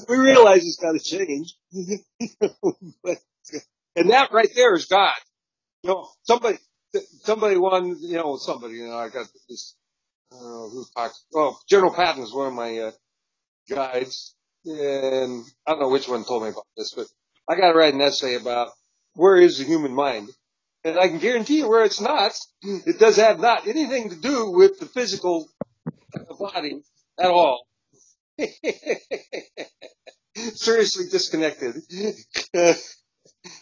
We realize it's got to change. But, and that right there is God. Somebody won, I got this, who talks, General Patton is one of my, guides, and I don't know which one told me about this, but I got to write an essay about where is the human mind. And I can guarantee you where it's not, it does have not anything to do with the physical body at all. Seriously disconnected.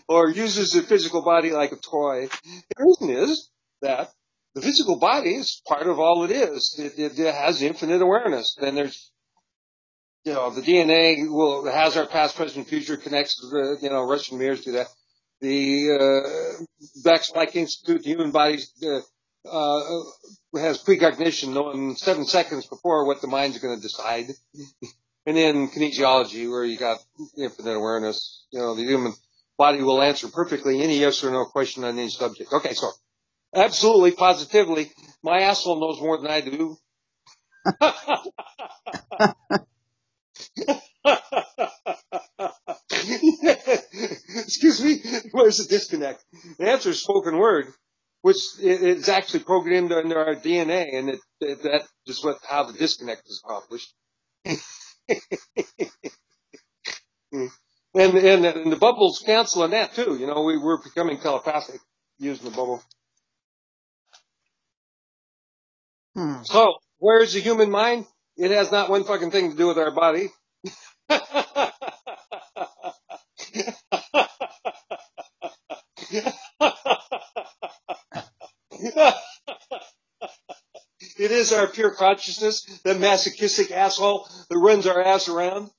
Or uses the physical body like a toy. The reason is that the physical body is part of all it is. It has infinite awareness. And there's, the DNA has our past, present, future, connects to the, Russian mirrors to that. The Black Institute, the human body, has precognition, knowing 7 seconds before what the mind's going to decide. And then kinesiology, where you got infinite awareness, the human body will answer perfectly any yes or no question on any subject. Okay, so absolutely, positively, my asshole knows more than I do. Excuse me, where's the disconnect? The answer is spoken word, which it's actually programmed into our DNA, and that is how the disconnect is accomplished. And the bubbles cancel on that too. We're becoming telepathic using the bubble. So, where's the human mind? It has not one fucking thing to do with our body. It is our pure consciousness, that masochistic asshole that runs our ass around.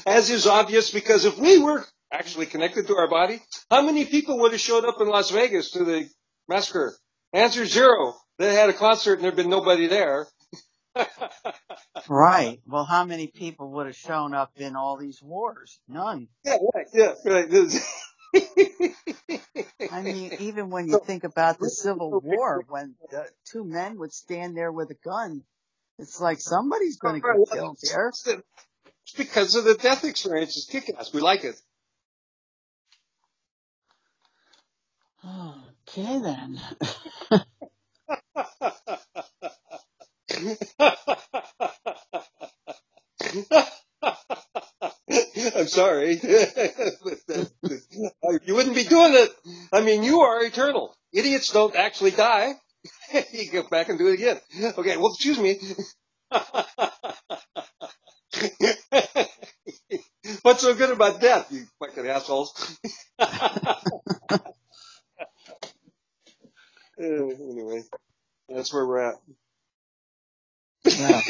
As is obvious, because if we were actually connected to our body, how many people would have showed up in Las Vegas to the massacre? Answer 0. They had a concert and there'd been nobody there. Right. Well, how many people would have shown up in all these wars? None. Yeah, right. Yeah, right. I mean, even when you think about the Civil War, when the 2 men would stand there with a gun, it's like somebody's going to get killed there. It's because of the death experience. It's kick-ass. We like it. Okay, then. I'm sorry. You wouldn't be doing it. I mean, you are eternal. Idiots don't actually die. You go back and do it again. Okay, well, excuse me. What's so good about death, you fucking assholes? Anyway, that's where we're at. Yeah.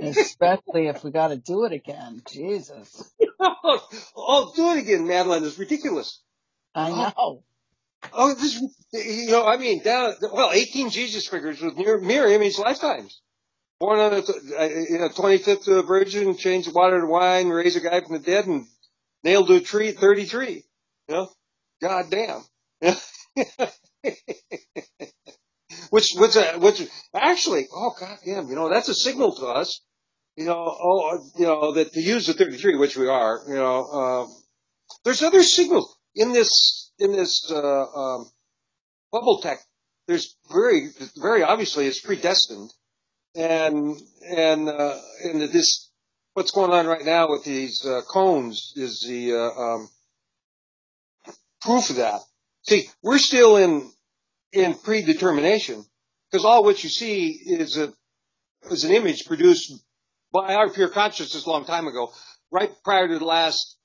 Especially if we got to do it again. Jesus. Oh, do it again, Madeline. It's ridiculous. I know. This, 18 Jesus figures with mirror image lifetimes. Born on the 25th virgin, changed water to wine, raised a guy from the dead, and nailed to a tree at 33. God damn. Which actually, god damn, that's a signal to us, that to use the 33, which we are, there's other signals in this bubble tech. There's very obviously it's predestined, and this, what's going on right now with these cones is the proof of that. See, we're still in predetermination, because all what you see is an image produced by our pure consciousness a long time ago, right prior to the last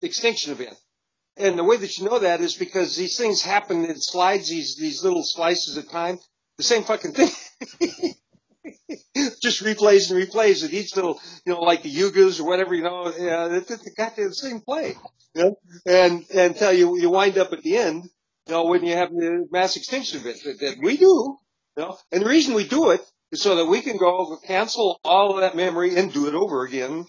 extinction event. And the way that you know that is because these things happen in slides, these little slices of time, the same fucking thing. Just replays and replays at each little, like the yugas or whatever, it's got the same play, and until you wind up at the end, when you have the mass extinction event that we do, and the reason we do it is so that we can go cancel all of that memory and do it over again.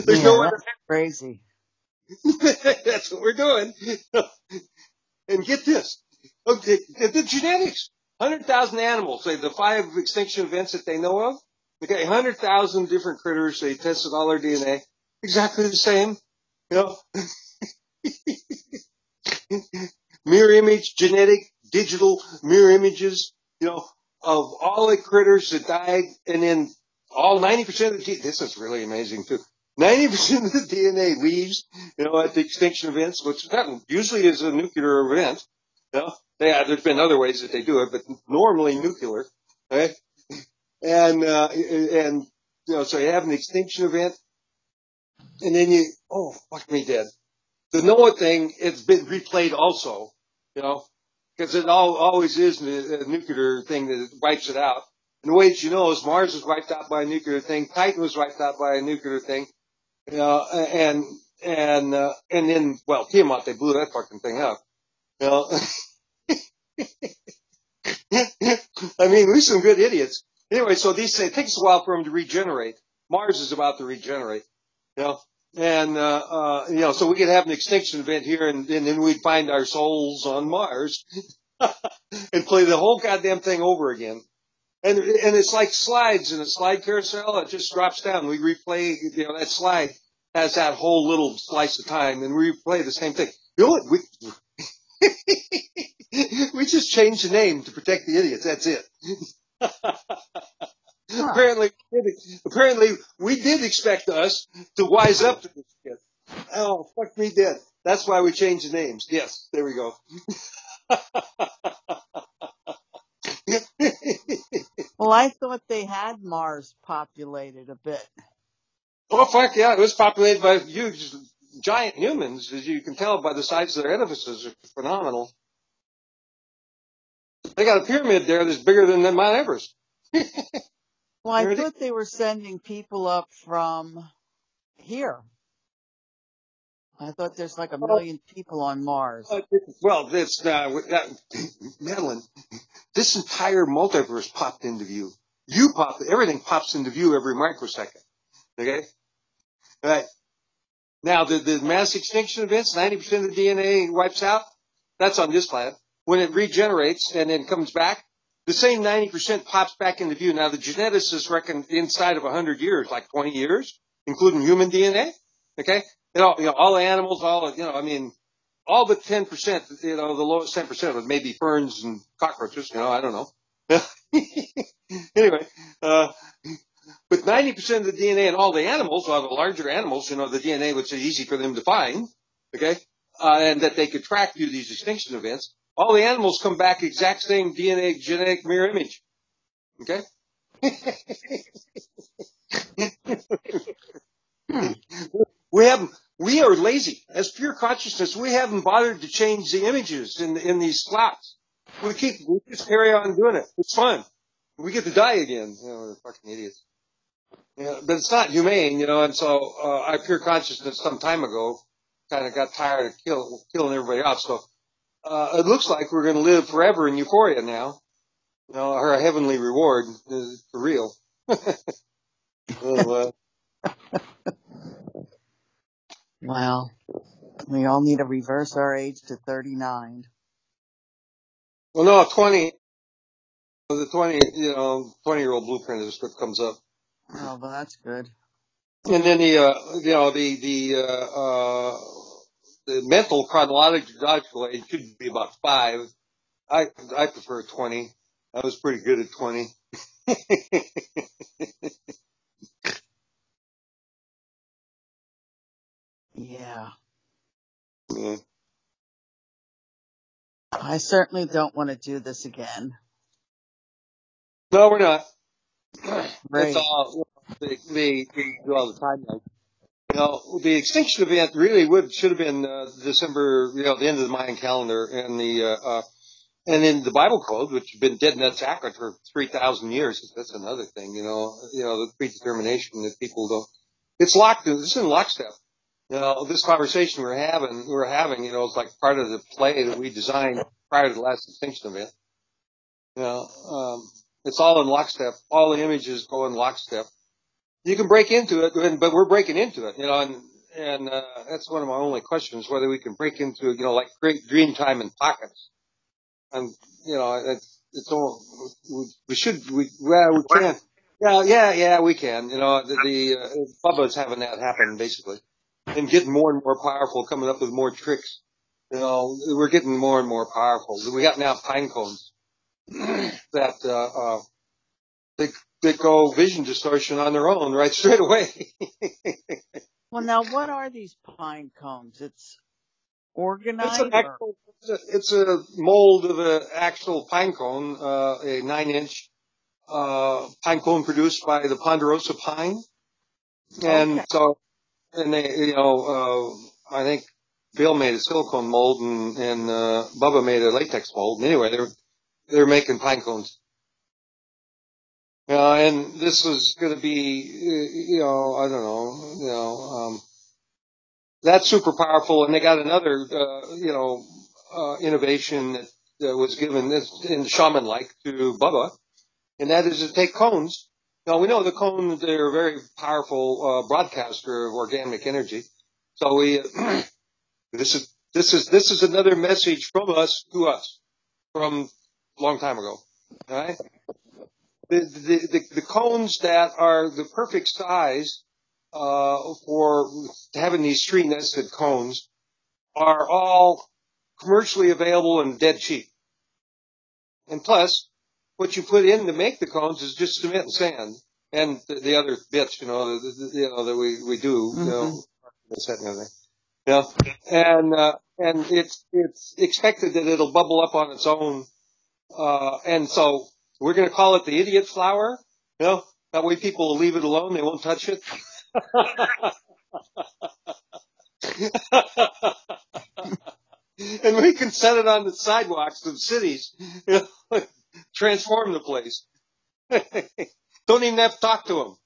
There's no other. Crazy. That's what we're doing. And get this. Okay, the genetics. 100,000 animals, say the 5 extinction events that they know of. Okay, 100,000 different critters. They tested all their DNA. Exactly the same. You know, mirror image, genetic, digital mirror images, of all the critters that died, and then all 90% of the this is really amazing too. 90% of the DNA leaves, at the extinction events, which usually is a nuclear event. Yeah, there's been other ways that they do it, but normally nuclear, right? And so you have an extinction event, and then fuck me dead. The Noah thing, it's been replayed also, because it always is a nuclear thing that wipes it out. And the way that is Mars was wiped out by a nuclear thing, Titan was wiped out by a nuclear thing, and then, Tiamat, they blew that fucking thing up, I mean, we're some good idiots. Anyway, so these say it takes a while for them to regenerate. Mars is about to regenerate, and so we could have an extinction event here, and then we'd find our souls on Mars and play the whole goddamn thing over again. And it's like slides in a slide carousel. It just drops down. We replay, that slide has that whole little slice of time, and we replay the same thing. You know what? We just changed the name to protect the idiots. That's it. Apparently, we did expect us to wise up to this shit. Oh, fuck me dead. That's why we changed the names. Yes, there we go. Well, I thought they had Mars populated a bit. Oh, fuck yeah. It was populated by huge, giant humans, as you can tell by the size of their edifices. Are phenomenal. They got a pyramid there that's bigger than Mount Everest. Well, I thought they were sending people up from here. I thought there's like 1 million people on Mars. Well, that's Madeline. This entire multiverse popped into view. Everything pops into view every microsecond. Okay? All right. Now, the mass extinction events, 90% of the DNA wipes out. That's on this planet. When it regenerates and then comes back, the same 90% pops back into view. Now, the geneticists reckon inside of 100 years, like 20 years, including human DNA. Okay? All the animals, all but 10%, the lowest 10% of maybe ferns and cockroaches, I don't know. Anyway, but 90% of the DNA in all the animals, all the larger animals, the DNA which is easy for them to find, okay, and that they could track through these extinction events, all the animals come back exact same DNA genetic mirror image. Okay? We are lazy. As pure consciousness, we haven't bothered to change the images in these slots. We just carry on doing it. It's fun. We get to die again. We're fucking idiots. But it's not humane, and so our pure consciousness some time ago kind of got tired of killing everybody else. So it looks like we're going to live forever in euphoria now. Our heavenly reward is for real. Well, we all need to reverse our age to 39. Well, no, 20. The 20-year-old blueprint is what comes up. Oh, well, that's good. And then the mental chronological age should be about 5. I prefer 20. I was pretty good at 20. Yeah. I certainly don't want to do this again. No, we're not. Right. That's all. They do all the time now. The extinction event really should have been December, the end of the Mayan calendar, and in the Bible code, which has been dead nuts accurate for 3,000 years. That's another thing, the predetermination that people don't. It's locked. It's in lockstep. This conversation we're having, it's like part of the play that we designed prior to the last extinction event. It's all in lockstep. All the images go in lockstep. You can break into it, but we're breaking into it, and that's one of my only questions, whether we can break into, like create dream time in pockets. and it's all we can. Yeah, we can. Bubba's having that happen basically, and getting more and more powerful, coming up with more tricks. We're getting more and more powerful. We got now pine cones that they go vision distortion on their own right straight away. Well, now what are these pine cones? It's organite? It's a mold of an actual pine cone, a 9-inch pine cone produced by the ponderosa pine. And so, and they, I think Bill made a silicone mold and Bubba made a latex mold. And anyway, they're making pine cones. And this was going to be, I don't know, that's super powerful. And they got another, innovation that was given in shaman-like to Bubba, and that is to take cones. Now we know the cones, they're a very powerful, broadcaster of organic energy. So this is another message from us to us from a long time ago. All right. The cones that are the perfect size for having these tree-nested cones are all commercially available and dead cheap. And plus, what you put in to make the cones is just cement and sand and the other bits, that we do, this, that, and everything. And it's expected that it'll bubble up on its own. And so we're going to call it the idiot flower. That way people will leave it alone. They won't touch it. And we can set it on the sidewalks of cities, transform the place. Don't even have to talk to them.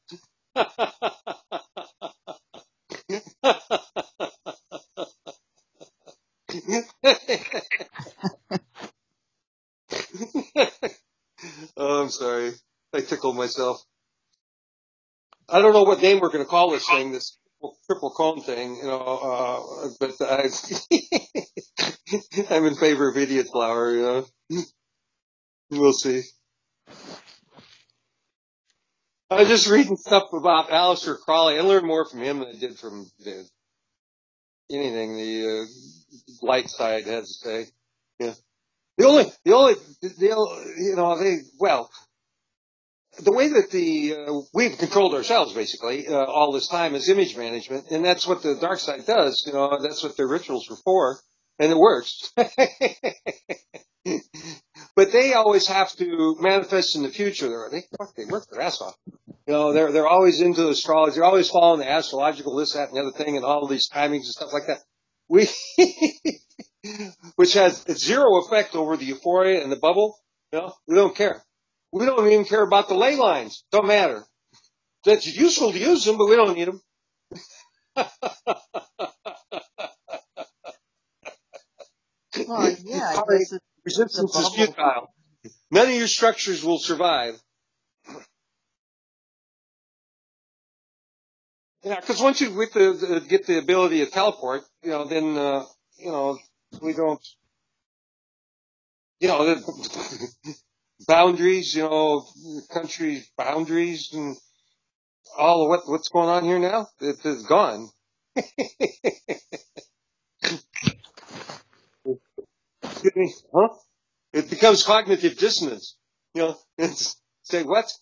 Oh, I'm sorry. I tickled myself. I don't know what name we're going to call this thing, this triple cone thing, but I'm in favor of idiot flower, We'll see. I was just reading stuff about Aleister Crowley. I learned more from him than I did from anything the light side has to say. Yeah. The way that we've controlled ourselves basically all this time is image management, and that's what the dark side does. That's what their rituals were for, and it works. But they always have to manifest in the future. They work their ass off. They're always into astrology. They're always following the astrological this, that, and the other thing, and all these timings and stuff like that. Which has zero effect over the euphoria and the bubble. We don't care. We don't even care about the ley lines. Don't matter. It's useful to use them, but we don't need them. Well, yeah, resistance is futile. None of your structures will survive. Yeah, because once you get the ability to teleport, then we don't. The boundaries, country boundaries, and all of what's going on here now, it's gone. Huh? It becomes cognitive dissonance. Say what?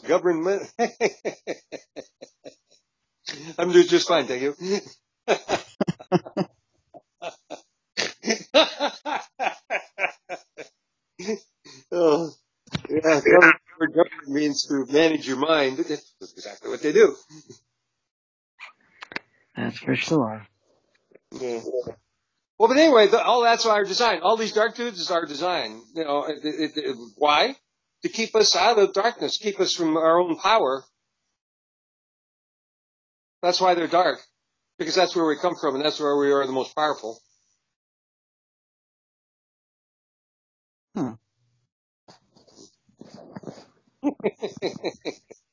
Government. I'm doing just fine, thank you. Oh, yeah, government means to manage your mind. That's exactly what they do. That's for sure. Yeah. Well, but anyway, all that's our design. All these dark dudes is our design. Why? To keep us out of darkness, keep us from our own power. That's why they're dark. Because that's where we come from, and that's where we are the most powerful.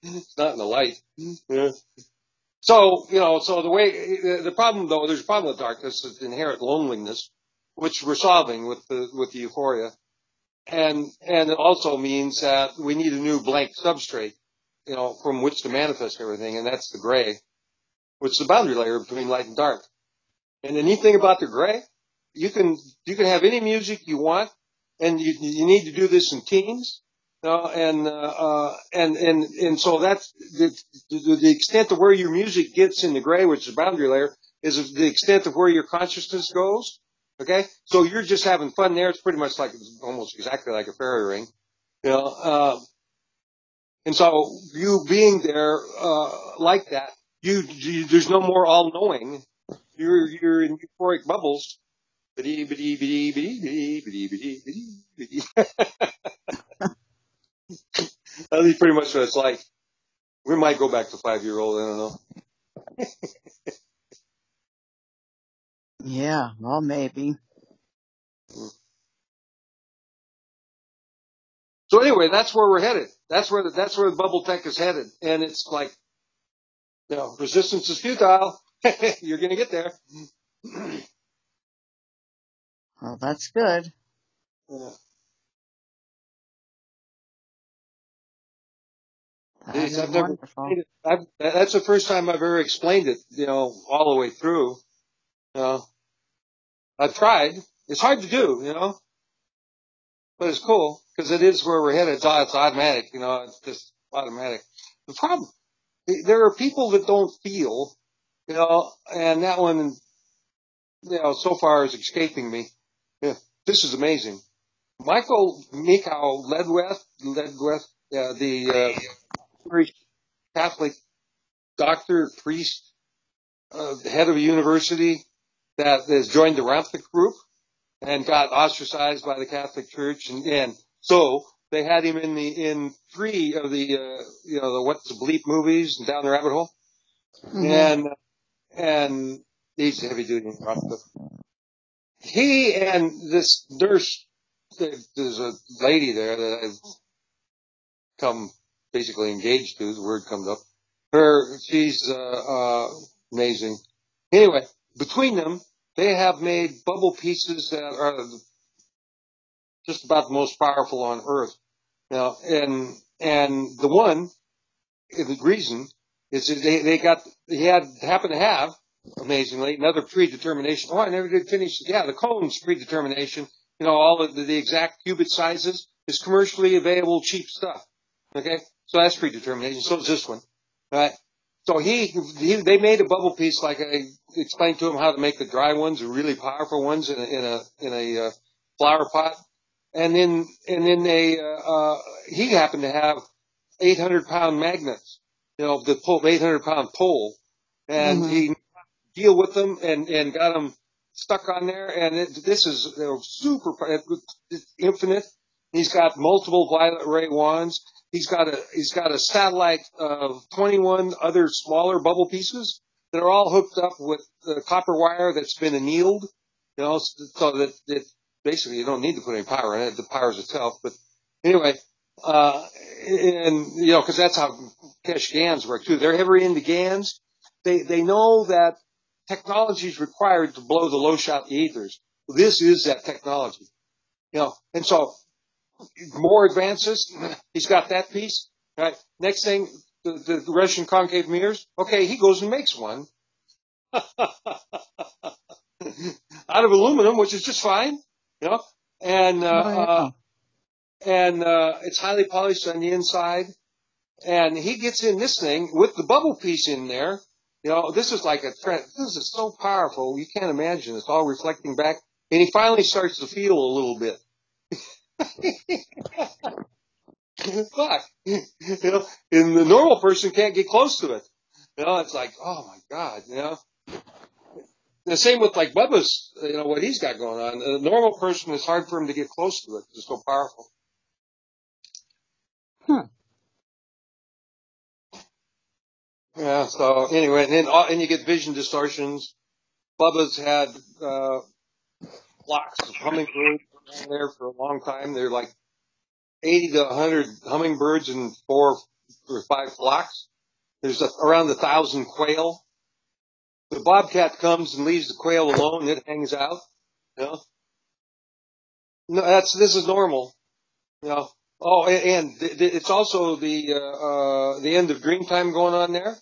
It's not in the light. Yeah. So, the problem though, there's a problem with darkness, is inherent loneliness, which we're solving with the euphoria. and it also means that we need a new blank substrate, from which to manifest everything, and that's the gray, which is the boundary layer between light and dark. And the neat thing about the gray, you can have any music you want, and you need to do this in teens, and so that's the extent of where your music gets in the gray, which is the boundary layer, is the extent of where your consciousness goes. Okay, so you're just having fun there. It's pretty much almost exactly like a fairy ring, and so you being there like that, there's no more all knowing. You're in euphoric bubbles. That's pretty much what it's like. We might go back to 5-year-old. I don't know. Yeah, well, maybe. So anyway, that's where we're headed. That's where the bubble tech is headed, and it's like, resistance is futile. You're going to get there. Well, that's good. Yeah. That's wonderful. That's the first time I've ever explained it, all the way through. I've tried. It's hard to do, but it's cool because it is where we're headed. It's automatic, it's just automatic. The problem, there are people that don't feel, and that one, so far is escaping me. Yeah, this is amazing. Mikhail Ledwith, the Catholic doctor, priest, head of a university that has joined the Ramthic group and got ostracized by the Catholic Church, and so they had him in 3 of the the What's the Bleep movies and Down the Rabbit Hole, and he's heavy duty in Ramthic. He and this nurse, there's a lady there that I've come basically engaged to. The word comes up. She's amazing. Anyway, between them, they have made bubble pieces that are just about the most powerful on Earth. And the one, the reason is that he happened to have, amazingly, another predetermination. Oh, I never did finish. Yeah, the cone's predetermination. All of the exact qubit sizes is commercially available, cheap stuff. Okay, so that's predetermination. So is this one. All right. So they made a bubble piece, like I explained to him how to make the dry ones, the really powerful ones, in a flower pot, and then he happened to have 800-pound magnets, the 800-pound pole, and he deal with them and got them stuck on there, and this is super, it's infinite. He's got multiple violet ray wands. He's got a satellite of 21 other smaller bubble pieces that are all hooked up with the copper wire that's been annealed, so that basically you don't need to put any power in it. It powers itself. But anyway, because that's how Kesh GANs work too. They're heavy into GANs. They know that technology is required to blow the low shot ethers. This is that technology, and so more advances. He's got that piece. Right. Next thing, the Russian concave mirrors. Okay, he goes and makes one out of aluminum, which is just fine, and it's highly polished on the inside. And he gets in this thing with the bubble piece in there. This is like this is so powerful. You can't imagine. It's all reflecting back. And he finally starts to feel a little bit. Fuck. And the normal person can't get close to it. It's like, oh my God, The same with like Bubba's, what he's got going on. A normal person, it's hard for him to get close to it. It's so powerful. Yeah, so anyway, and you get vision distortions. Bubba's had flocks of hummingbirds there for a long time. They're like 80 to 100 hummingbirds in 4 or 5 flocks. There's around 1,000 quail. The bobcat comes and leaves the quail alone. It hangs out. No, this is normal. You know. Oh, and it's also the end of dream time going on there,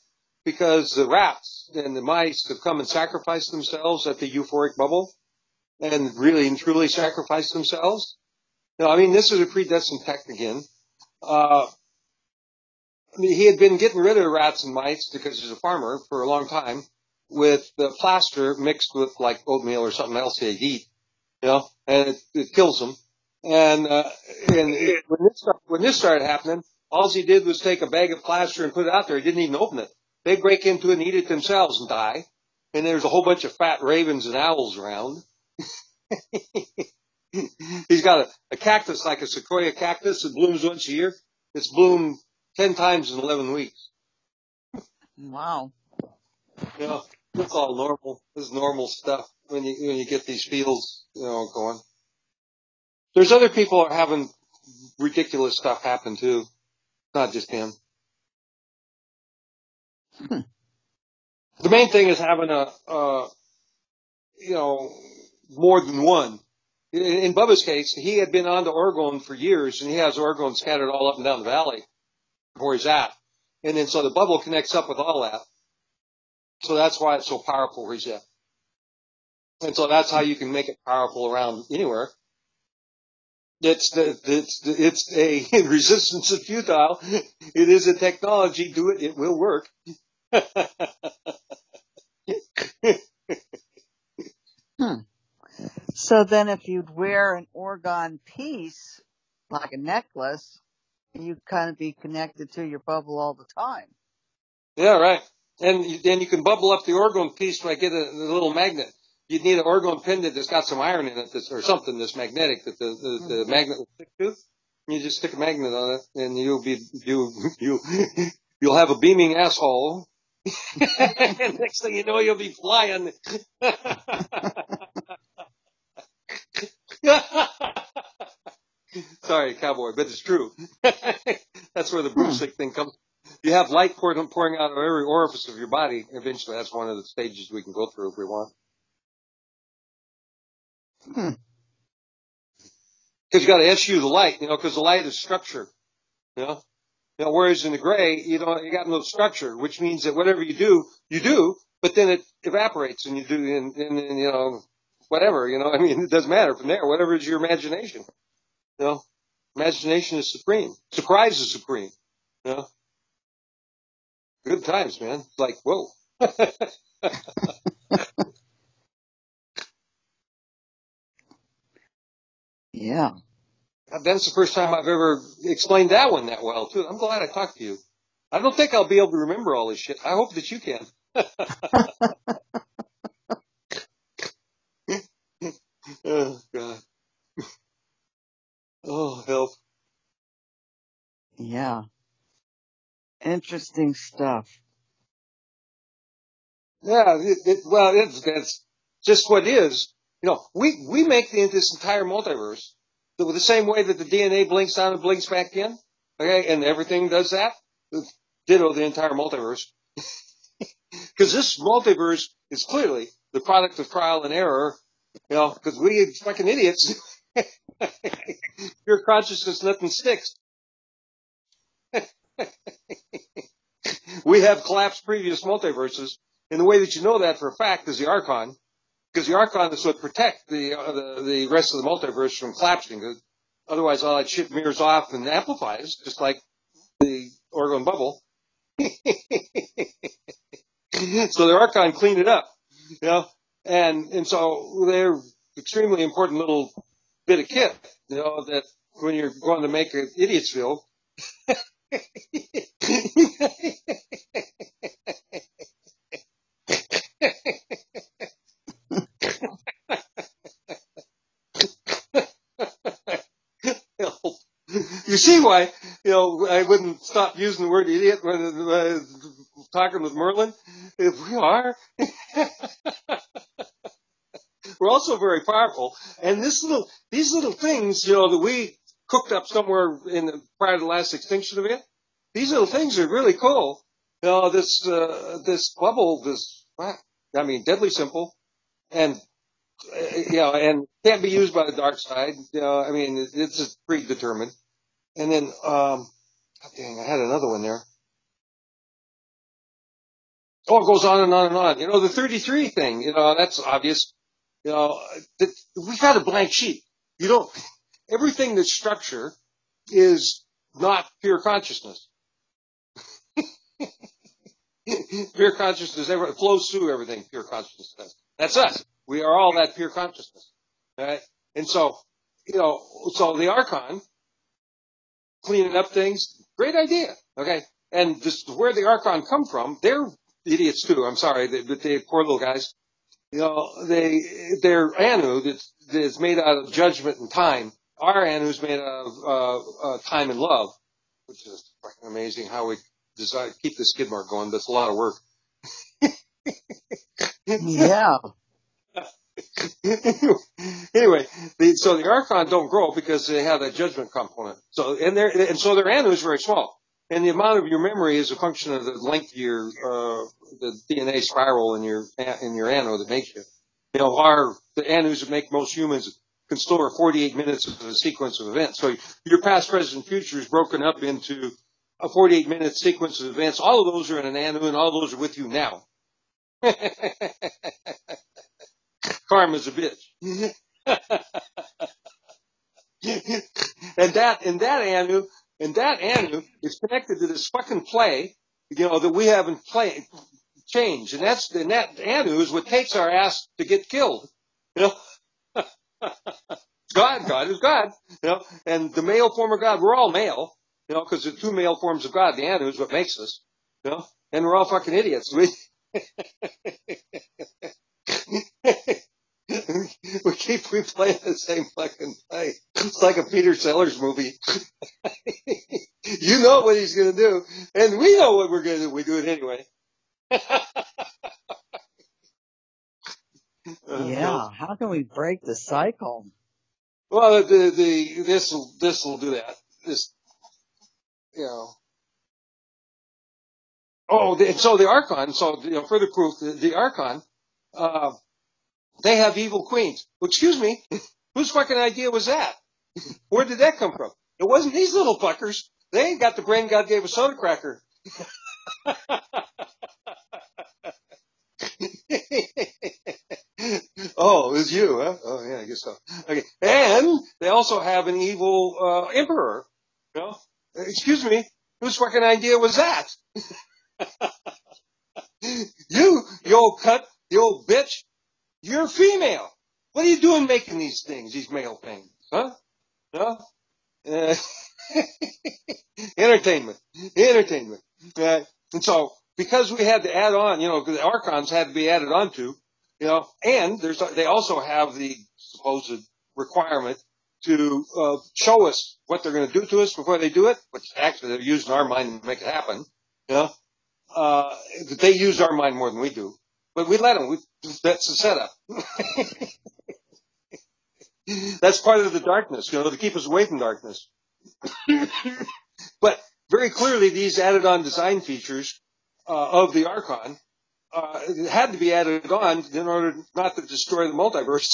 because the rats and the mice have come and sacrificed themselves at the euphoric bubble, and really and truly sacrificed themselves. You know, I mean, this is a predestined tech again. I mean, he had been getting rid of rats and mice because he's a farmer for a long time with the plaster mixed with like oatmeal or something else they eat, you know, and it kills them. And when this started happening, all he did was take a bag of plaster and put it out there. He didn't even open it. They break into it and eat it themselves and die. And there's a whole bunch of fat ravens and owls around. He's got a cactus like a sequoia cactus that blooms once a year. It's bloomed 10 times in 11 weeks. Wow. You know, it's all normal. This is normal stuff when you get these fields, you know, going. There's other people are having ridiculous stuff happen too. Not just him. The main thing is having you know, more than one. In Bubba's case, he had been on to orgone for years, and he has orgone scattered all up and down the valley where he's at. And then so the bubble connects up with all that. So that's why it's so powerful where he's at. And so that's how you can make it powerful around anywhere. It's a resistance is futile. It is a technology. Do it. It will work. So then if you'd wear an orgone piece, like a necklace, you'd kind of be connected to your bubble all the time. Yeah, right. And then you can bubble up the orgone piece by getting a little magnet. You'd need an orgone pendant that's got some iron in it, or something that's magnetic that the magnet will stick to. You just stick a magnet on it, and you'll have a beaming asshole. And next thing you know, you'll be flying. Sorry, cowboy, but it's true. That's where the broomstick thing comes. You have light pouring out of every orifice of your body. Eventually, that's one of the stages we can go through if we want. Because you got to eschew the light, you know, because the light is structure, you know. You know, whereas in the gray, you got no structure, which means that whatever you do, but then it evaporates and you do, and you know, whatever, you know, I mean, it doesn't matter from there. Whatever is your imagination, you know. Imagination is supreme. Surprise is supreme, you know. Good times, man. It's like, whoa. Yeah. That's the first time I've ever explained that one that well, too. I'm glad I talked to you. I don't think I'll be able to remember all this shit. I hope that you can. Oh, God. Oh, help. Yeah. Interesting stuff. Yeah, that's just what it is. You know, we make this entire multiverse the same way that the DNA blinks out and blinks back in. Okay, and everything does that. Ditto the entire multiverse. Because this multiverse is clearly the product of trial and error. You know, because we fucking idiots. Pure consciousness, nothing sticks. We have collapsed previous multiverses. And the way that you know that for a fact is the Archon. Because the Archon is what protects the rest of the multiverse from collapsing. Otherwise, all that shit mirrors off and amplifies, just like the orgone bubble. So the Archon cleaned it up, you know, and so they're extremely important little bit of kit, you know, that when you're going to make an Idiotsville. You see why, you know, I wouldn't stop using the word idiot when talking with Merlin? If we are, we're also very powerful. And these little things, you know, that we cooked up somewhere prior to the last extinction event, these little things are really cool. You know, this bubble, deadly simple, and you know, and can't be used by the dark side. You know, I mean, it's just predetermined. And then, God dang, I had another one there. Oh, it goes on and on and on. The 33 thing, that's obvious. We've had a blank sheet. Everything that's structure is not pure consciousness. Pure consciousness, it flows through everything, pure consciousness. That's us. We are all that pure consciousness. Right? And so, so the Archon, cleaning up things, great idea. Okay? And where the Archon come from, they're idiots too. I'm sorry, they poor little guys. They're Anu that's made out of judgment and time. Our Anu's made out of time and love, which is fucking amazing how we keep the skid mark going. That's a lot of work. Yeah. Anyway, so the Archon don't grow because they have that judgment component. So their Anu is very small, and the amount of your memory is a function of the length of your the DNA spiral in your Anu that makes you. The Anus that make most humans can store 48 minutes of a sequence of events. So your past, present, and future is broken up into a 48-minute sequence of events. All of those are in an Anu, and all of those are with you now. Karma's a bitch. and that Anu is connected to this fucking play, that we haven't changed. And that Anu is what takes our ass to get killed. God is God, and the male form of God, we're all male, because the two male forms of God, the Anu is what makes us, and we're all fucking idiots. We keep replaying the same fucking play. It's like a Peter Sellers movie. You know what he's going to do, and we know what we're going to do. We do it anyway. Yeah. How can we break the cycle? Well, this will do that. So the Archon. So further proof, the Archon. They have evil queens. Well, excuse me, whose fucking idea was that? Where did that come from? It wasn't these little fuckers. They ain't got the brain God gave a soda cracker. Oh, it was you, huh? Oh, yeah, I guess so. Okay. And they also have an evil emperor. Excuse me, whose fucking idea was that? You old cunt, you old bitch, you're female. What are you doing making these things, these male things? Huh? No? Entertainment. And so, because we had to add on, the Archons had to be added onto, and they also have the supposed requirement to show us what they're going to do to us before they do it, which actually they're using our mind to make it happen. They use our mind more than we do, but we let them. That's the setup. That's part of the darkness, to keep us away from darkness. But very clearly, these added-on design features of the Archon had to be added on in order not to destroy the multiverse.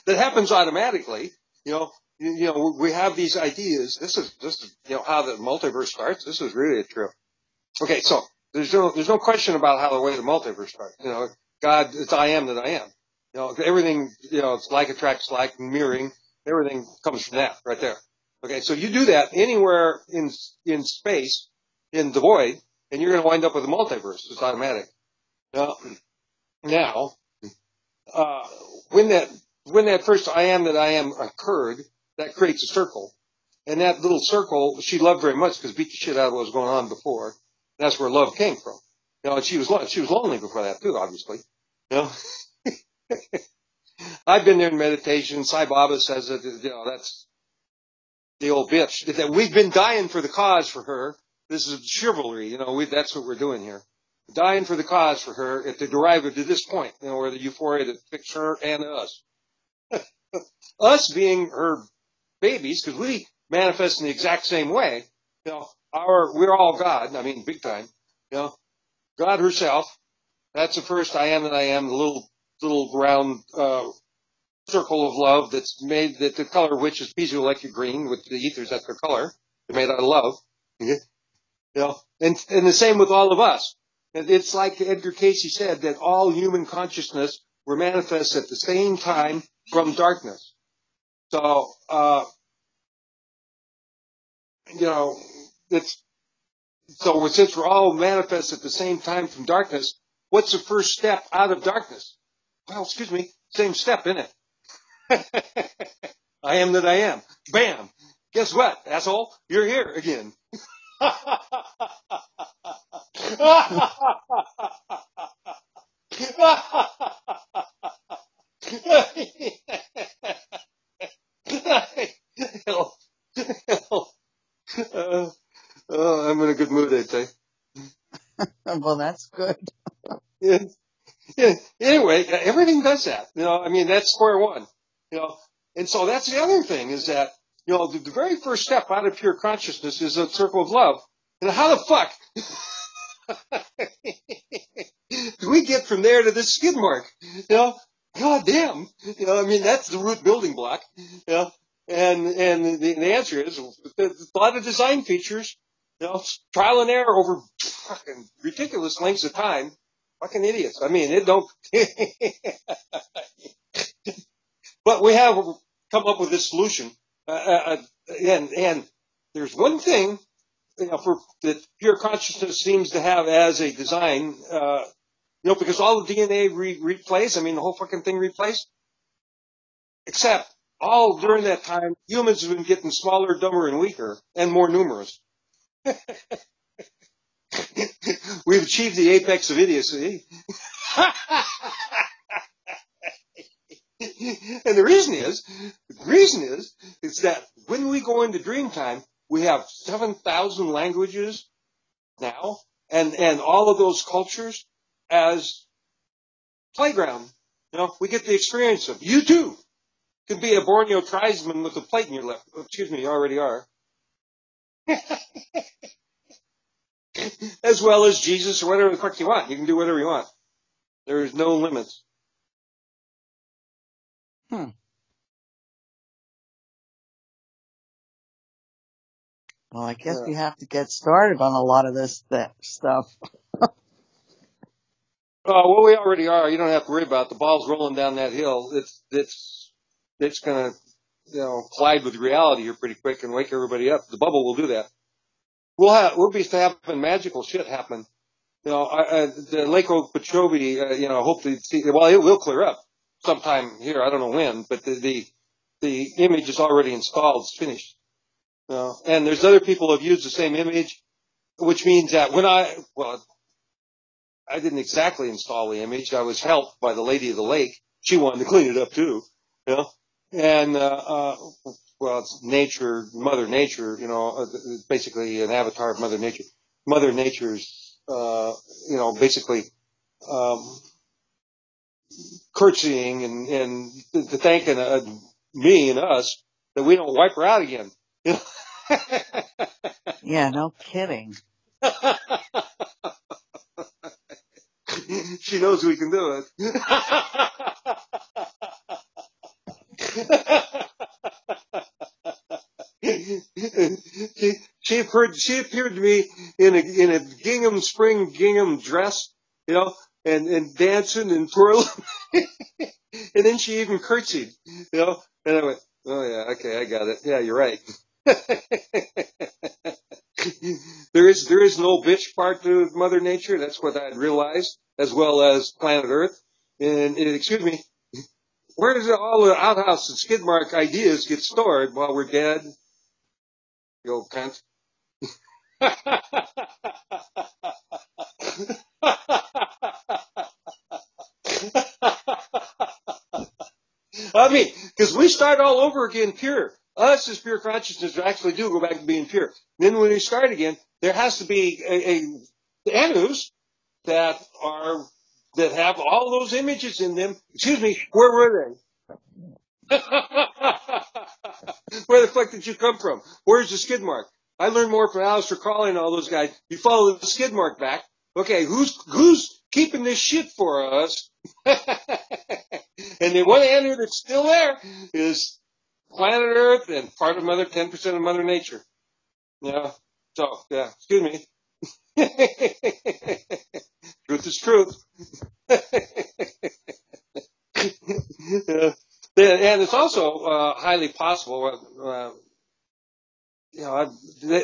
That happens automatically. We have these ideas. This is how the multiverse starts. This is really a trip. Okay, so there's no question about how the way the multiverse starts. God, it's I am that I am. Everything, it's like attracts like, mirroring. Everything comes from that right there. Okay, so you do that anywhere in space, in the void, and you're going to wind up with a multiverse. It's automatic. Now, when that first I am that I am occurred, that creates a circle. And that little circle, she loved very much because it beat the shit out of what was going on before. That's where love came from. And she was lonely before that too, obviously. I've been there in meditation. Sai Baba says that, that's the old bitch. That we've been dying for the cause for her. This is chivalry. That's what we're doing here. Dying for the cause for her to derive her to this point, where the euphoria that fixed her and us. Us being her babies, because we manifest in the exact same way. We're all God. I mean, big time. God herself. That's the first I am that I am. The little round circle of love that's made, that the color of which is piezoelectric green with the ethers, that's their color. They're made out of love. Okay? You know, and the same with all of us. It's like Edgar Casey said, that all human consciousness were manifest at the same time from darkness. So, you know, so since we're all manifest at the same time from darkness, what's the first step out of darkness? Well, excuse me, same step, isn't it? I am that I am. Bam! Guess what, asshole? You're here again. I'm in a good mood, I'd say. Well, that's good. Yeah. Yeah. Anyway, everything does that. You know, I mean, that's square one. You know, and so that's the other thing is that, you know, the very first step out of pure consciousness is a circle of love. And how the fuck do we get from there to this skid mark? You know, God damn. You know, I mean, that's the root building block. You know, and the answer is a lot of design features. You know, trial and error over fucking ridiculous lengths of time. Fucking idiots. I mean, it don't. But we have come up with this solution, and there's one thing, you know, for that pure consciousness seems to have as a design, you know, because all the DNA replays. I mean, the whole fucking thing replays. Except all during that time, humans have been getting smaller, dumber, and weaker, and more numerous. We've achieved the apex of idiocy. And the reason is that when we go into dream time, we have 7,000 languages now, and all of those cultures as playground. You know, we get the experience of. You too can be a Borneo tribesman with a plate in your lip. Excuse me, you already are. As well as Jesus or whatever the fuck you want. You can do whatever you want. There is no limits. Well, I guess we have to get started on a lot of this stuff. Well, we already are. You don't have to worry about it. The ball's rolling down that hill. It's going to, you know, collide with reality here pretty quick and wake everybody up. The bubble will do that. We'll be having magical shit happen. You know, the Lake Okeechobee, you know, hopefully, well, it will clear up sometime here. I don't know when, but the image is already installed. It's finished. You know, and there's other people who have used the same image, which means that I didn't exactly install the image. I was helped by the lady of the lake. She wanted to clean it up too, you know, and, well, it's nature, Mother Nature, you know, basically an avatar of Mother Nature. Mother Nature's, you know, basically, curtsying and thanking me and us that we don't wipe her out again. You know? Yeah, no kidding. She knows we can do it. She appeared to me in a spring gingham dress, you know, and dancing and twirling. And then she even curtsied, you know, and I went, oh yeah, okay, I got it. Yeah, you're right. There is no bitch part to Mother Nature. That's what I'd realized, as well as planet Earth. And excuse me, where does all the outhouse and skid mark ideas get stored while we're dead? You old cunt. I mean, because we start all over again pure. Us as pure consciousness actually do go back to being pure. Then when we start again, there has to be a anus that have all those images in them. Excuse me, where were they? Where the fuck did you come from? Where's the skid mark? I learned more from Aleister Crowley and all those guys. You follow the skid mark back. Okay, who's keeping this shit for us? And the one ander that's still there is planet Earth and part of 10% of Mother Nature. Yeah. So, yeah, excuse me. Truth is truth. And it's also highly possible.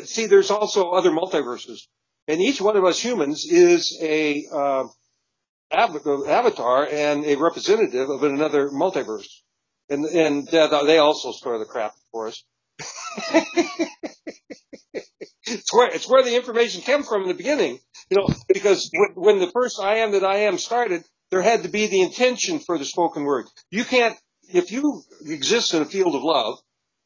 See, there's also other multiverses, and each one of us humans is a avatar and a representative of another multiverse, and they also store the crap for us. It's where the information came from in the beginning, because when the first I am that I am started, there had to be the intention for the spoken word. You can't, if you exist in a field of love,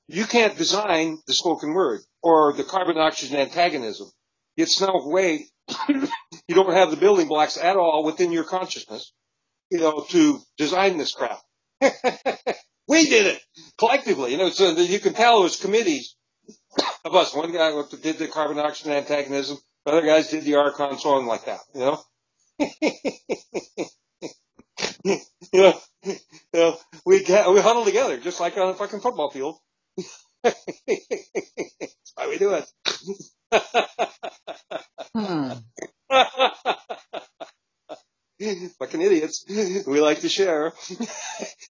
you can't design the spoken word or the carbon-oxygen antagonism. It's no way, you don't have the building blocks at all within your consciousness, to design this crap. We did it collectively, so you can tell it was committees of us. One guy did the carbon-oxygen antagonism, other guys did the archon, so on like that, we huddle together just like on a fucking football field. That's how we do it. Fucking idiots. We like to share.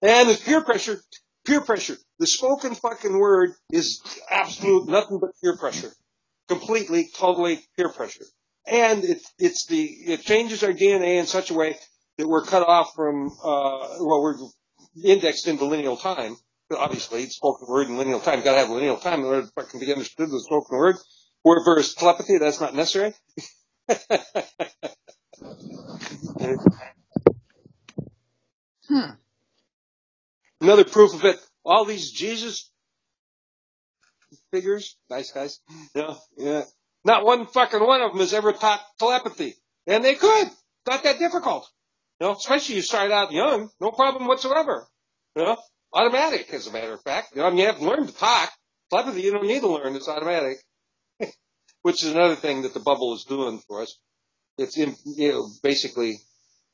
And it's peer pressure. Peer pressure. The spoken fucking word is absolute nothing but peer pressure. Completely, totally peer pressure. And it changes our DNA in such a way that we're cut off from, we're indexed into lineal time. Obviously, it's spoken word and lineal time. You've got to have lineal time in order to fucking be understood with spoken word. Whereas telepathy, that's not necessary. Another proof of it, all these Jesus figures, nice guys, not one fucking one of them has ever taught telepathy. And they could. It's not that difficult. Especially you start out young, no problem whatsoever. Automatic, as a matter of fact. You have to learn to talk. Telepathy, you don't need to learn. It's automatic. Which is another thing that the bubble is doing for us. It's, basically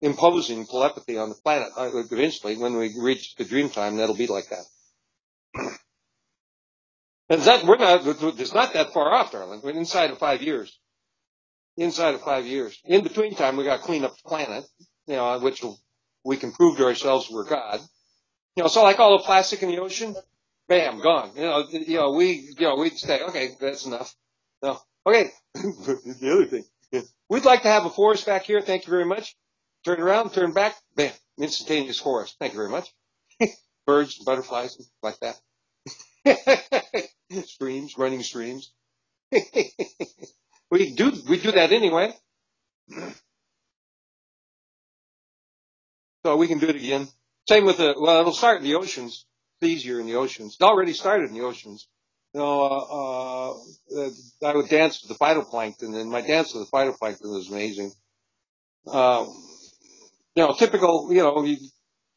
imposing telepathy on the planet. Eventually, when we reach the dream time, that'll be like that. And it's not that far off, darling. We're inside of 5 years. Inside of 5 years. In between time, we got to clean up the planet, which we can prove to ourselves we're God. So like all the plastic in the ocean, bam, gone. We'd say, okay, that's enough. No. Okay. The other thing. We'd like to have a forest back here. Thank you very much. Turn around, turn back, bam, instantaneous forest. Thank you very much. Birds, butterflies, like that. Streams, running streams. We do that anyway. So we can do it again. Same with it'll start in the oceans. It's easier in the oceans. It already started in the oceans. I would dance with the phytoplankton, and my dance with the phytoplankton was amazing. Typical, you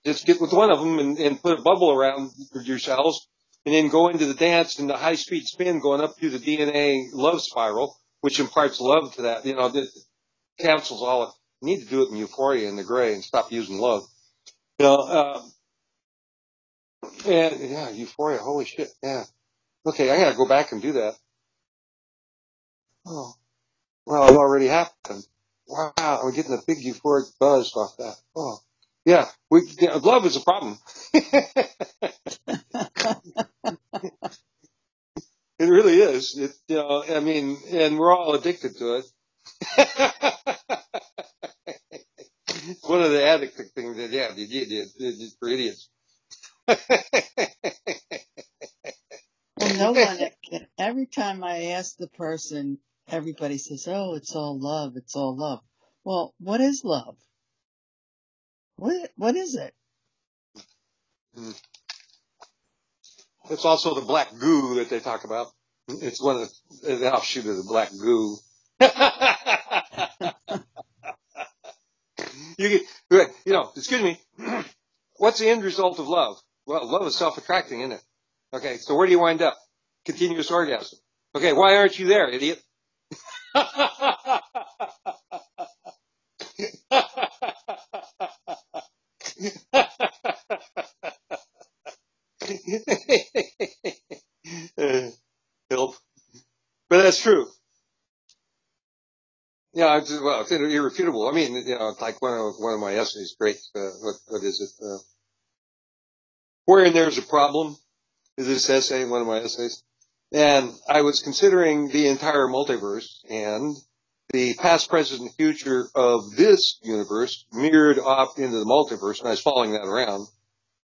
just get with one of them and put a bubble around yourselves, and then go into the dance in the high-speed spin going up through the DNA love spiral, which imparts love to that. This cancels all of. You need to do it in euphoria and the gray and stop using love. Euphoria, holy shit, yeah. Okay, I gotta go back and do that. Oh, well, it already happened. Wow, I'm getting a big euphoric buzz off that. Oh, yeah, love is a problem. It really is. And we're all addicted to it. It's one of the addictive things that, it's for idiots. Well, no one, every time I ask the person, everybody says, oh, it's all love, it's all love. Well, what is love? What is it? It's also the black goo that they talk about. It's one of the offshoot of the black goo. Excuse me. What's the end result of love? Well, love is self-attracting, isn't it? Okay, so where do you wind up? Continuous orgasm. Okay, why aren't you there, idiot? Help. But that's true. Yeah, it's irrefutable. I mean, like one of my essays, great, what is it? Wherein There's a Problem is this essay, one of my essays. And I was considering the entire multiverse and the past, present, and future of this universe mirrored off into the multiverse, and I was following that around.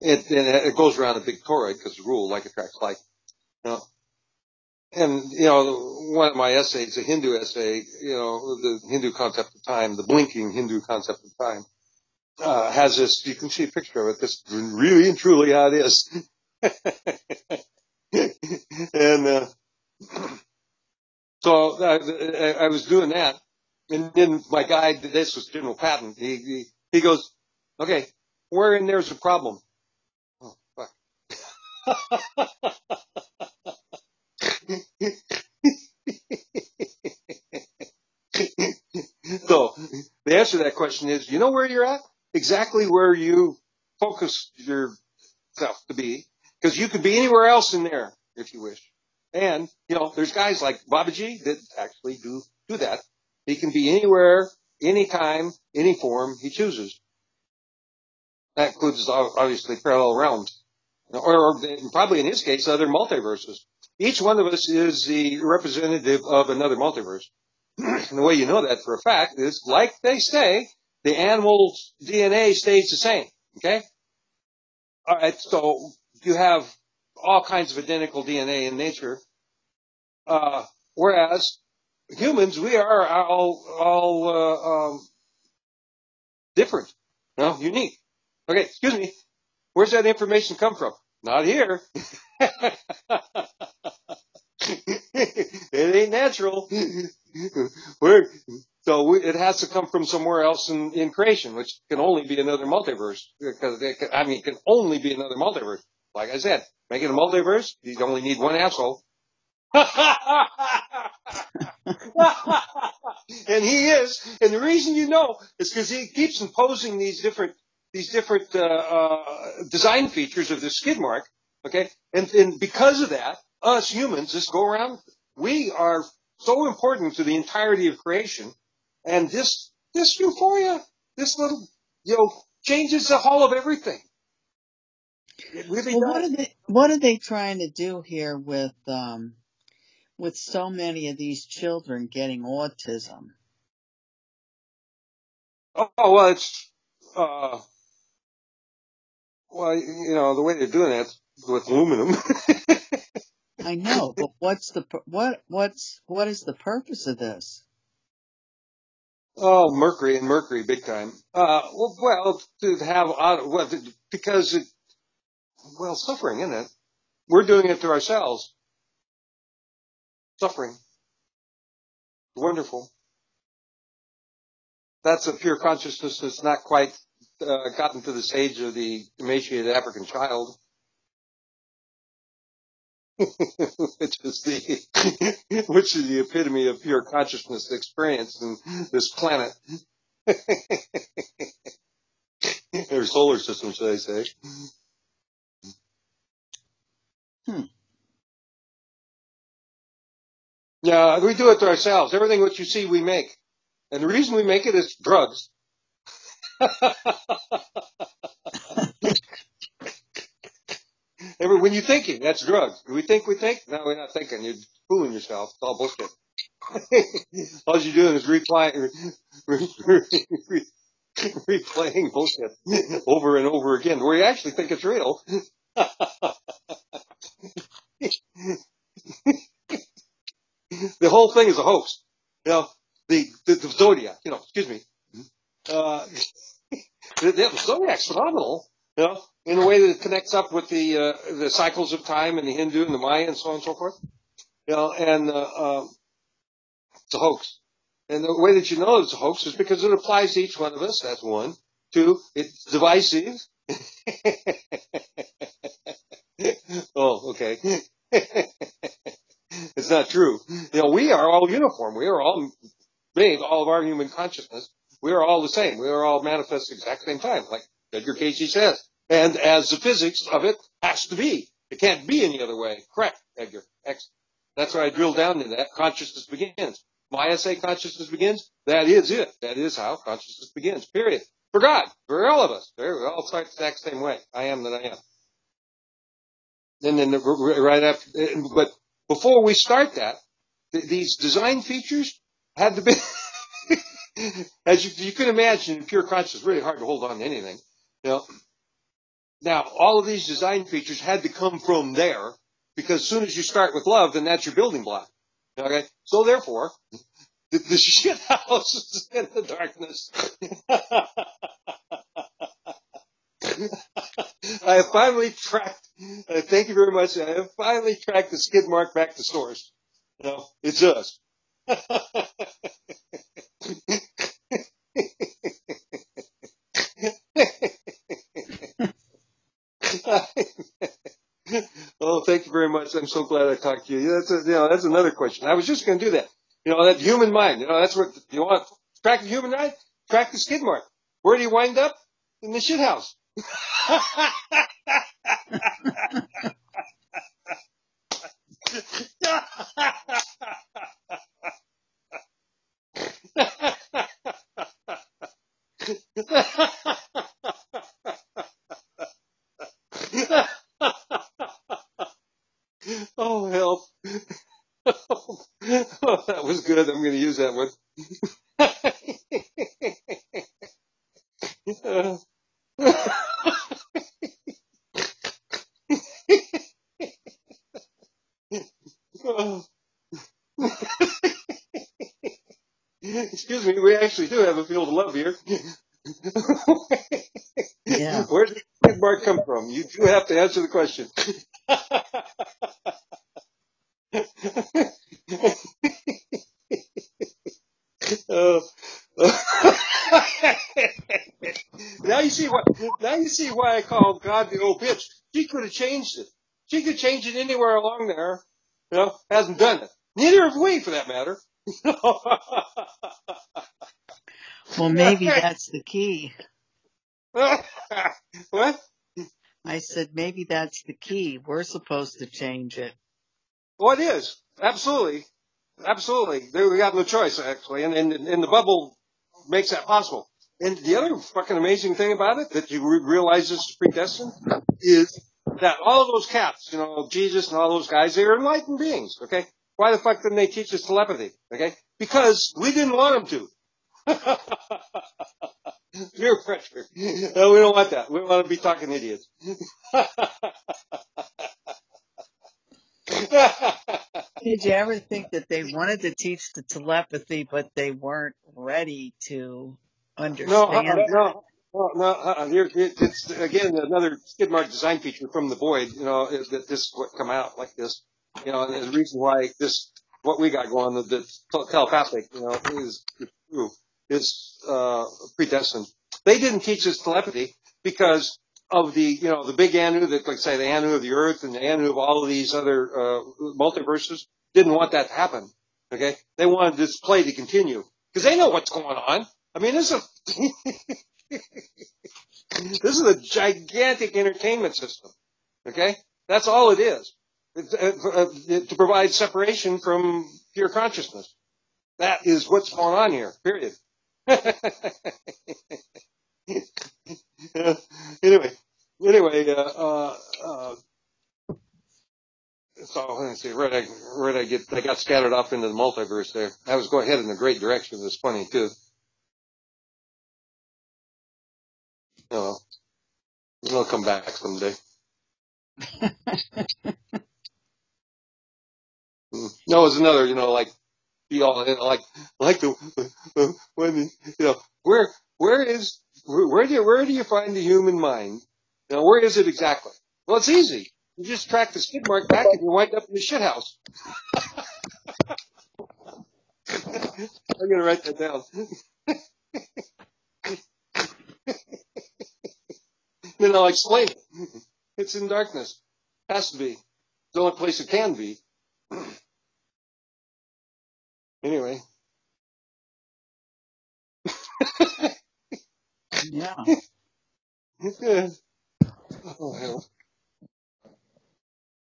It goes around a big toroid because the rule, like attracts like. And, one of my essays, a Hindu essay, the Hindu concept of time, the blinking Hindu concept of time, has this, you can see a picture of it, this really and truly how it is. And, so I was doing that, and then my guide, this was General Patton, he goes, okay, wherein there's a problem. Oh, fuck. So the answer to that question is, you know where you're at? Exactly where you focus yourself to be, because you could be anywhere else in there if you wish. And, there's guys like Babaji that actually do that. He can be anywhere, anytime, any form he chooses. That includes, obviously, parallel realms. Or probably in his case, other multiverses. Each one of us is the representative of another multiverse. And the way you know that for a fact is, like they say, the animal's DNA stays the same. Okay? All right, so you have all kinds of identical DNA in nature. Whereas humans, we are all different, unique. Okay, excuse me. Where's that information come from? Not here. It ain't natural. It has to come from somewhere else in creation, which can only be another multiverse. Because it can only be another multiverse. Like I said, making a multiverse, you only need one asshole. And he is, and the reason is because he keeps imposing these different design features of the skid mark. Okay, and because of that, us humans, this go around, we are so important to the entirety of creation, and this euphoria, this little changes the whole of everything. It really does. What are they trying to do here with so many of these children getting autism? Oh well, it's the way they're doing that is with aluminum. I know, but what is the purpose of this? Oh, mercury, big time. To have because suffering, isn't it? We're doing it to ourselves. Suffering, wonderful. That's a pure consciousness that's not quite gotten to the stage of the emaciated African child. which is the epitome of pure consciousness experience in this planet. Or solar system, should I say. Yeah, we do it to ourselves. Everything what you see, we make. And the reason we make it is drugs. When you're thinking, that's drugs. Do we think? No, we're not thinking. You're fooling yourself. It's all bullshit. All you're doing is replaying bullshit over and over again, where you actually think it's real. The whole thing is a hoax. The zodiac. Excuse me. The zodiac's phenomenal. In a way that it connects up with the cycles of time and the Hindu and the Maya and so on and so forth. And it's a hoax. And the way that you know it's a hoax is because it applies to each one of us. That's one. Two, it's divisive. Oh, okay. It's not true. We are all uniform. We are all made, all of our human consciousness. We are all the same. We are all manifest at the exact same time, like Edgar Cayce says. And as the physics of it has to be, It can't be any other way. Correct, Edgar. Excellent. That's why I drilled down into that. Consciousness begins. When I say consciousness begins, that is it. That is how consciousness begins, period. For God, for all of us. We all start the exact same way. I am that I am. And then right after, but before we start that, these design features had to be, as you can imagine, in pure consciousness, really hard to hold on to anything. Now, all of these design features had to come from there, because as soon as you start with love, then that's your building block. Okay? So therefore, the shit house is in the darkness. I have finally tracked, thank you very much, I have finally tracked the skid mark back to source. It's us. Oh, thank you very much. I'm so glad I talked to you. That's another question. I was just going to do that. That human mind. That's what you want. Track the human mind. Track the skid mark. Where do you wind up? In the shit house. Oh, help. Oh, that was good. I'm going to use that one. Excuse me, we actually do have a field of love here. Yeah. Where did the skid mark come from? You do have to answer the question. Now you see why I called God the old bitch. She could have changed it. She could change it anywhere along there. Hasn't done it. Neither have we, for that matter. Well, maybe that's the key. What? I said maybe that's the key. We're supposed to change it. Well, it is. Absolutely. Absolutely. We got no choice, actually. And the bubble makes that possible. And the other fucking amazing thing about it that you realize this is predestined is that all of those cats, Jesus and all those guys, they are enlightened beings, okay? Why the fuck didn't they teach us telepathy, okay? Because we didn't want them to. Peer pressure. No, we don't want that. We want to be talking idiots. Did you ever think that they wanted to teach the telepathy, but they weren't ready to understand that? No. It's again another skid mark design feature from the void. Is that this would come out like this? And the reason why what we got going, the telepathic, is true, is predestined. They didn't teach us telepathy because of the big Anu that, like say, the Anu of the Earth and the Anu of all of these other multiverses didn't want that to happen. Okay, they wanted this play to continue because they know what's going on. I mean, this is a gigantic entertainment system. Okay, that's all it is. To provide separation from pure consciousness. That is what's going on here. Period. Anyway. So let me see. Where did I get? I got scattered off into the multiverse there. I was going headed in a great direction. It was funny too. Oh, it'll come back someday. No, it's another. Be all like the when where do you find the human mind? Where is it exactly? Well, it's easy. You just track the skid mark back and you wind up in the shit house. I'm gonna write that down. Then I'll explain it. It's in darkness. Has to be. It's the only place it can be. Anyway. Yeah. Oh, hell.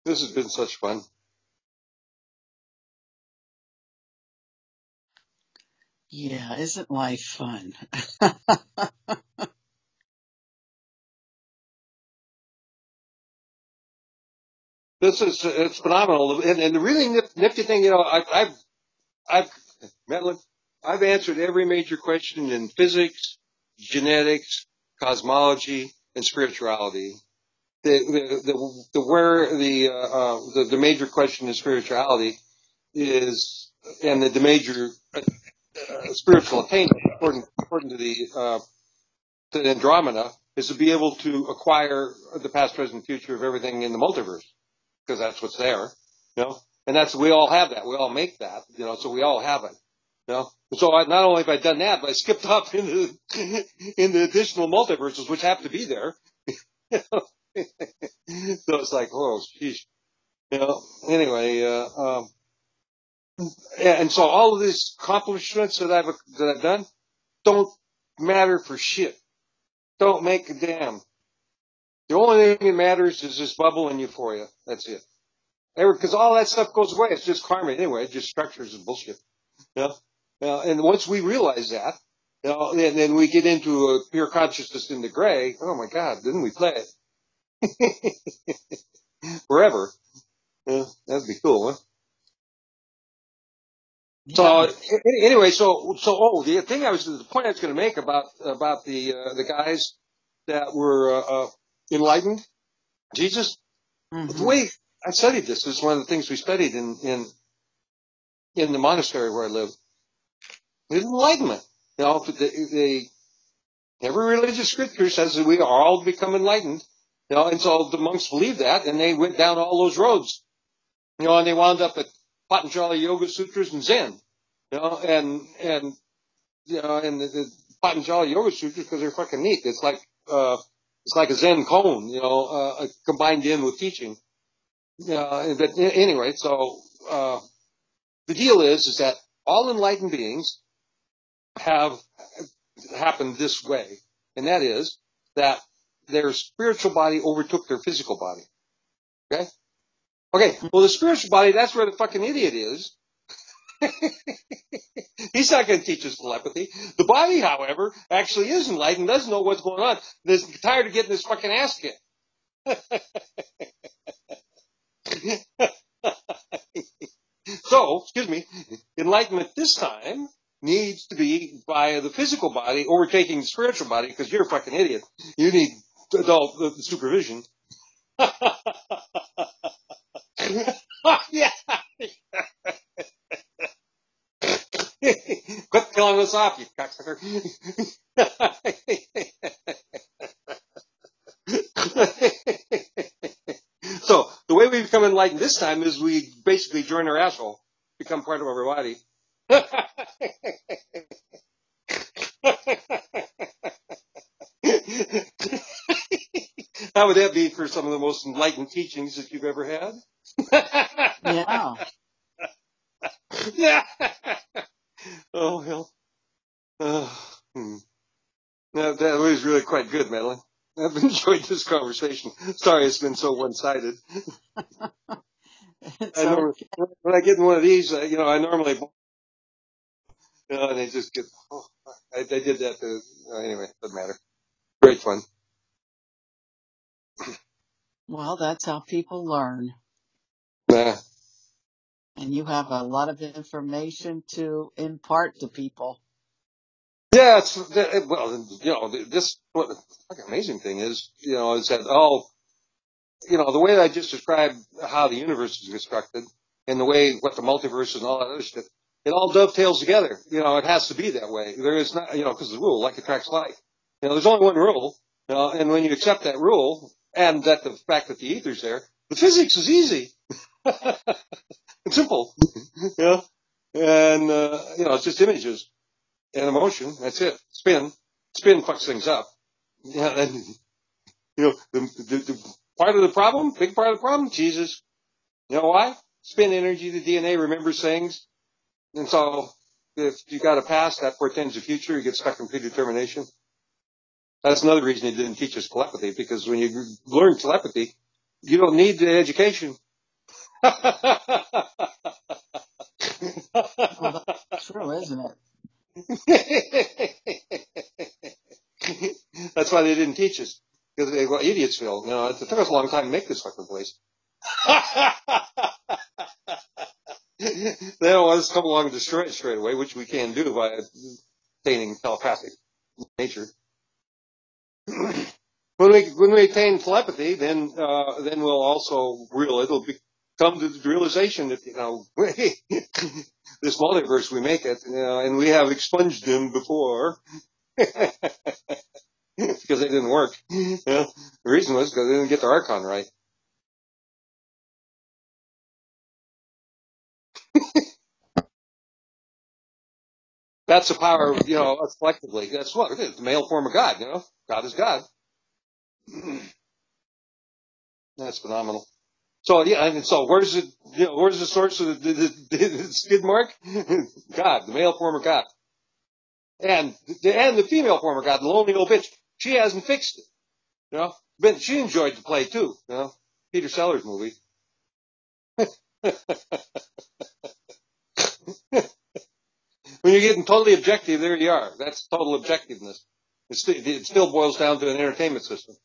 This has been such fun. Yeah, isn't life fun? It's phenomenal. And the really nifty thing, I've, Madeline, I've answered every major question in physics, genetics, cosmology, and spirituality. The major question in spirituality is, and the major spiritual attainment, according to to Andromeda, is to be able to acquire the past, present, future of everything in the multiverse, because that's what's there, and we all have that. We all make that, so we all have it, So not only have I done that, but I skipped up into additional multiverses, which have to be there. So it's like, oh, geez, Anyway, and so all of these accomplishments that I've done don't matter for shit. Don't make a damn. The only thing that matters is this bubble and euphoria. That's it. Because all that stuff goes away. It's just karma anyway. It just structures and bullshit. And once we realize that, and then we get into a pure consciousness in the gray. Oh my God, didn't we play it? Forever. That'd be cool, huh? Yeah. So anyway, the point I was going to make about the guys that were enlightened, Jesus. Mm-hmm. The way I studied this is one of the things we studied in the monastery where I lived. Enlightenment. Every religious scripture says that we are all become enlightened. And so the monks believed that, and they went down all those roads. And they wound up at Patanjali Yoga Sutras and Zen. And the Patanjali Yoga Sutras, because they're fucking neat. It's like a Zen cone, combined in with teaching. But anyway, so the deal is that all enlightened beings have happened this way, and that is that their spiritual body overtook their physical body. Okay. Well, the spiritual body, that's where the fucking idiot is. He's not going to teach us telepathy. The body, however, actually is enlightened, doesn't know what's going on. Is tired of getting his fucking ass kicked. So, enlightenment this time needs to be via the physical body overtaking the spiritual body, because you're a fucking idiot. You need adult supervision. Yeah. Quit killing us off, you cocksucker. So, the way we become enlightened this time is we basically join our asshole, become part of our body. How would that be for some of the most enlightened teachings that you've ever had? Yeah. Yeah. Oh, hell. That was really quite good, Madeline. I've enjoyed this conversation. Sorry it's been so one-sided. When I get in one of these, I normally, and they just get, I did that to, anyway, doesn't matter. Great fun. Well, that's how people learn. Yeah. And you have a lot of information to impart to people. Yeah, what the fucking amazing thing is that, the way that I just described how the universe is constructed and the way what the multiverse and all that other shit, it all dovetails together. It has to be that way. There is not, because the rule, like attracts like. There's only one rule, and when you accept that rule and that the fact that the ether's there, the physics is easy. It's simple, and, it's just images and emotion. That's it. Spin fucks things up. Yeah. And, the part of the problem, big part of the problem, Jesus. You know why? Spin energy, the DNA remembers things. And so if you got a past, that portends the future. You get stuck in predetermination. That's another reason he didn't teach us telepathy, because when you learn telepathy, you don't need the education. Well, that's true, isn't it? That's why they didn't teach us. Because they got idiots, Phil. You know, it took us a long time to make this fucking place. They don't want us to come along and destroy it straight away, which we can do by attaining telepathic nature. When we attain telepathy, then we'll also it'll come to the realization that, you know, this multiverse, we make it, you know, and we have expunged them before because they didn't work. You know, the reason was because they didn't get the Archon right. That's the power of, you know, us collectively. That's what it is. The male form of God, you know. God is God. That's phenomenal. So yeah, and so where's it? You know, where's the source of the skid mark? God, the male form of God, and the female form of God, the lonely old bitch. She hasn't fixed it, you know. But she enjoyed the play too, you know. Peter Sellers movie. When you're getting totally objective, there you are. That's total objectiveness. It still boils down to an entertainment system.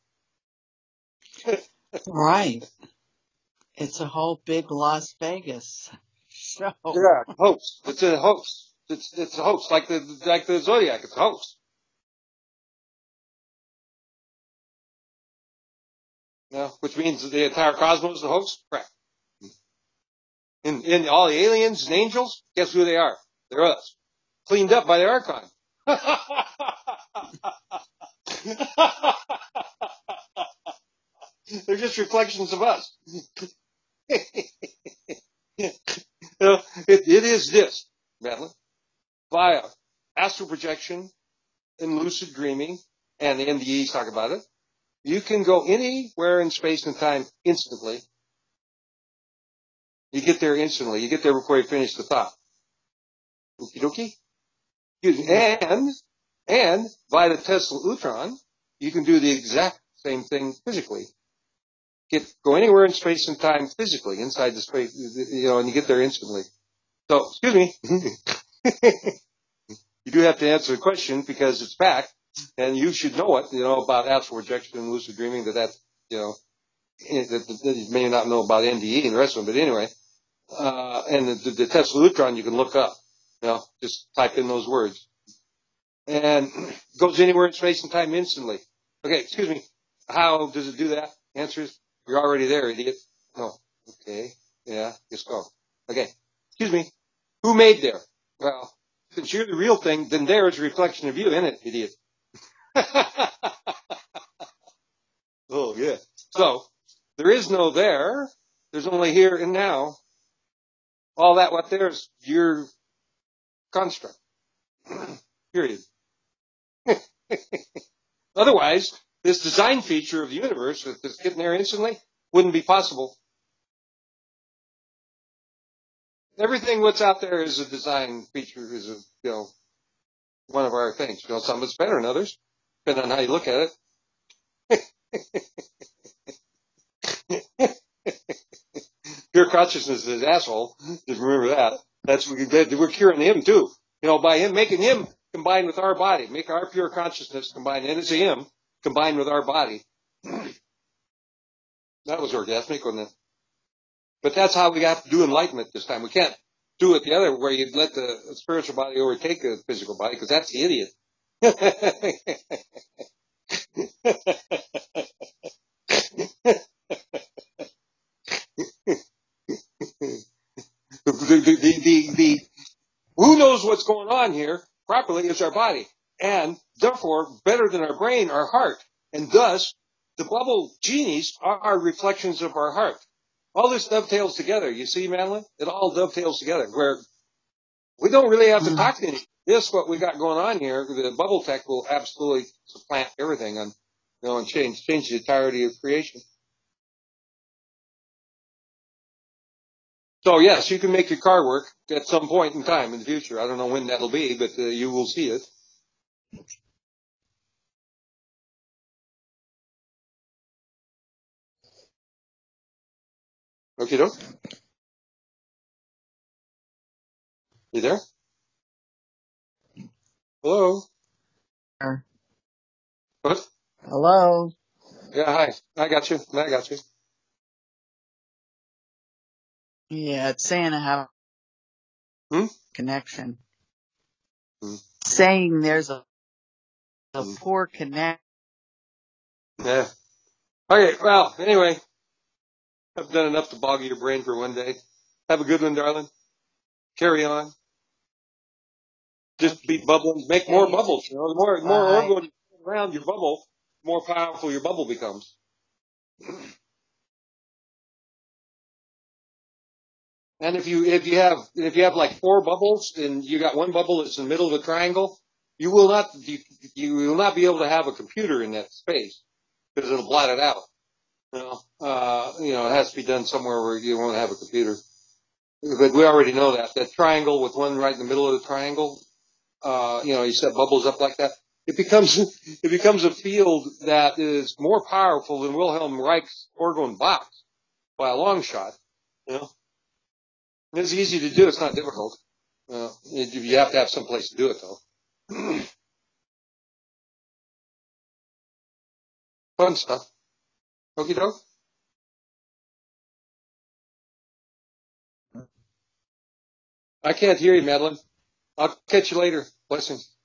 Right. It's a whole big Las Vegas show. Yeah, hoax. It's a hoax. It's a hoax, like the Zodiac. It's a hoax. You know, which means that the entire cosmos is a hoax. Correct. In all the aliens and angels, guess who they are? They're us. Cleaned up by the Archon. They're just reflections of us. You know, it is this, Madeline, via astral projection and lucid dreaming, and the NDEs talk about it. You can go anywhere in space and time instantly. You get there instantly. You get there before you finish the thought. Okie dokie. And via the Tesla Utron, you can do the exact same thing physically. Go anywhere in space and time physically, inside the space, you know, and you get there instantly. So, excuse me. You do have to answer the question because it's fact, and you should know it, you know, about astral projection and lucid dreaming, that, you know, that you may not know about NDE and the rest of them, but anyway, and the Tesla Utron you can look up, you know, just type in those words. And it goes anywhere in space and time instantly. Okay, excuse me. How does it do that? Answer is, you're already there, idiot. No. Okay. Yeah, just go. Okay. Excuse me. Who made there? Well, since you're the real thing, then there is a reflection of you in it, idiot. Oh, yeah. So, there is no there. There's only here and now. All that what there is your construct. Period. Otherwise, this design feature of the universe, with this getting there instantly, wouldn't be possible. Everything what's out there is a design feature, is a, you know, one of our things. You know, some of it's better than others, depending on how you look at it. Pure consciousness is an asshole. Just remember that. We're curing him too. You know, by him making him combined with our body, make our pure consciousness combined, and it's him combined with our body. That was orgasmic, wasn't it? But that's how we have to do enlightenment this time. We can't do it the other where you let the spiritual body overtake the physical body, because that's the idiot. the who knows what's going on here properly is our body. And therefore, better than our brain, our heart. And thus, the bubble genies are reflections of our heart. All this dovetails together. You see, Madeline? It all dovetails together, where we don't really have to talk to anyone. This, what we got going on here, the bubble tech will absolutely supplant everything and, you know, and change the entirety of creation. So yes, you can make your car work at some point in time in the future. I don't know when that'll be, but you will see it. Okay, doke. You there? Hello? What? Hello? Yeah, hi. I got you. Yeah, it's saying I have Hmm? connection. Hmm. Saying there's a poor connection. Yeah. Okay, well, anyway, I've done enough to bog your brain for one day. Have a good one, darling. Carry on. Just be bubbling. Make more bubbles. You know, the more orgone around your bubble, the more powerful your bubble becomes. And if you have like 4 bubbles and you got one bubble that's in the middle of a triangle, you will not be able to have a computer in that space because it'll blot it out. It has to be done somewhere where you won't have a computer. But we already know that triangle with one right in the middle of the triangle, you set bubbles up like that. It becomes a field that is more powerful than Wilhelm Reich's orgone box by a long shot. You know, it's easy to do. It's not difficult. You have to have some place to do it though. Fun stuff. Okie doke. I can't hear you, Madeline. I'll catch you later. Blessings.